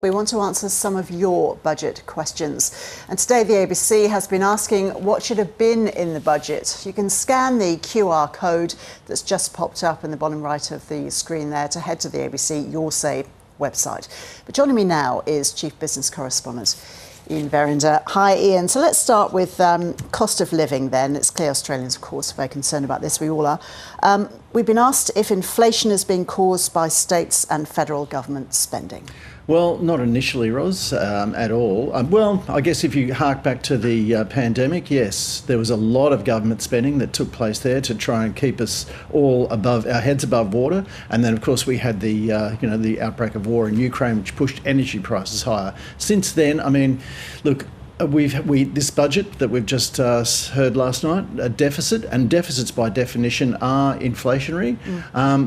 We want to answer some of your budget questions. And today the ABC has been asking what should have been in the budget. You can scan the QR code that's just popped up in the bottom right of the screen there to head to the ABC Your Say website. But joining me now is Chief Business Correspondent Ian Verrender. Hi Ian. So let's start with cost of living then. It's clear Australians, of course, are very concerned about this. We all are. We've been asked if inflation has been caused by states and federal government spending. Well, not initially, Ros, at all. Well, I guess if you hark back to the pandemic, yes, there was a lot of government spending that took place there to try and keep us all above our heads above water. And then, of course, we had the the outbreak of war in Ukraine, which pushed energy prices higher. Since then, I mean, look. This budget that we've just heard last night, a deficit, and deficits by definition are inflationary,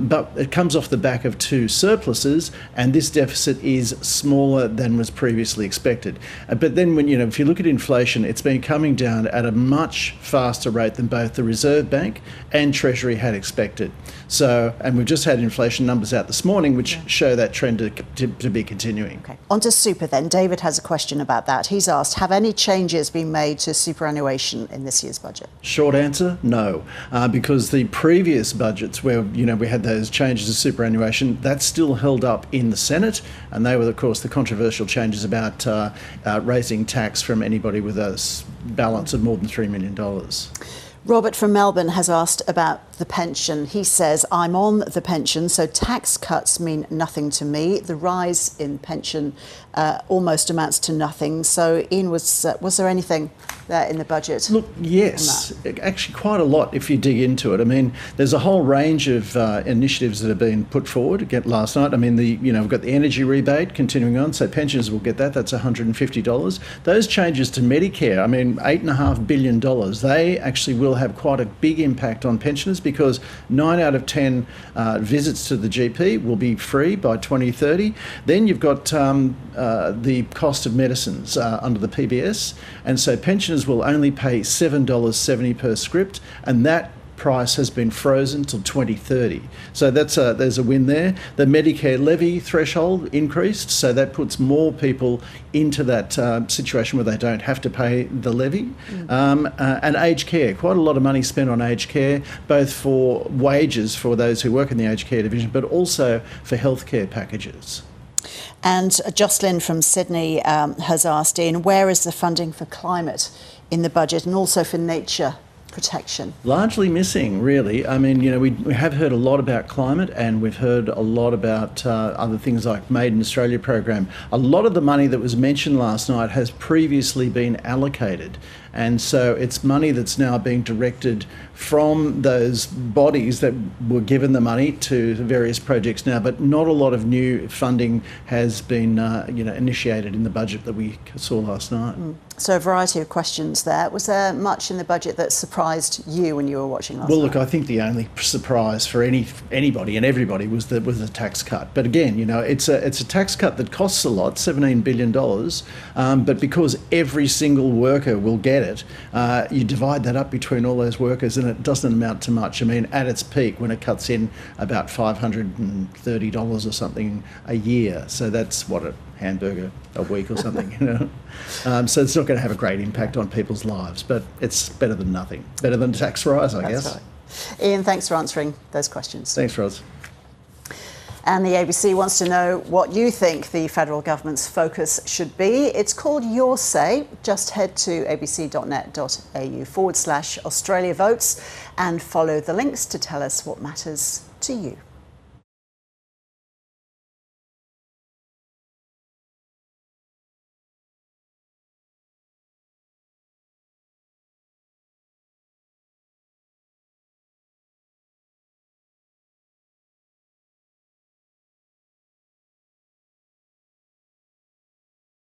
but it comes off the back of two surpluses, and this deficit is smaller than was previously expected. But then, if you look at inflation, it's been coming down at a much faster rate than both the Reserve Bank and Treasury had expected. So, and we've just had inflation numbers out this morning, which show that trend to be continuing. Okay. On to super then. David has a question about that. He's asked, have any changes been made to superannuation in this year's budget? Short answer, no, because the previous budgets where we had those changes to superannuation, that's still held up in the Senate, and they were, of course, the controversial changes about raising tax from anybody with a balance of more than $3 million. Robert from Melbourne has asked about the pension. He says, I'm on the pension, so tax cuts mean nothing to me. The rise in pension almost amounts to nothing. So, Ian, was there anything there in the budget? Look, yes, actually quite a lot if you dig into it. I mean, there's a whole range of initiatives that have been put forward. Again, last night, I mean, we've got the energy rebate continuing on, so pensioners will get that. That's $150. Those changes to Medicare, I mean, $8.5 billion, they actually will have quite a big impact on pensioners because 9 out of 10 visits to the GP will be free by 2030. Then you've got the cost of medicines under the PBS, and so pensioners will only pay $7.70 per script, and that price has been frozen till 2030. So there's a win there. The Medicare levy threshold increased, so that puts more people into that situation where they don't have to pay the levy. And aged care, quite a lot of money spent on aged care, both for wages for those who work in the aged care division, but also for healthcare packages. And Jocelyn from Sydney has asked, Ian, where is the funding for climate in the budget and also for nature protection? Largely missing, really. I mean, we have heard a lot about climate, and we've heard a lot about other things like Made in Australia program. A lot of the money that was mentioned last night has previously been allocated, and so it's money that's now being directed from those bodies that were given the money to various projects now, but not a lot of new funding has been initiated in the budget that we saw last night. So a variety of questions there. Was there much in the budget that surprised you when you were watching last night? Well, look, I think the only surprise for anybody and everybody was the tax cut. But again, it's a tax cut that costs a lot, $17 billion, but because every single worker will get it, you divide that up between all those workers and it doesn't amount to much. I mean, at its peak, when it cuts in about $530 or something a year, so that's what a hamburger a week or something, So it's not going to have a great impact on people's lives, but it's better than nothing. Better than a tax rise, I guess. That's right. Ian, thanks for answering those questions. Thanks, Ros. And the ABC wants to know what you think the federal government's focus should be. It's called Your Say. Just head to abc.net.au/Australia Votes and follow the links to tell us what matters to you.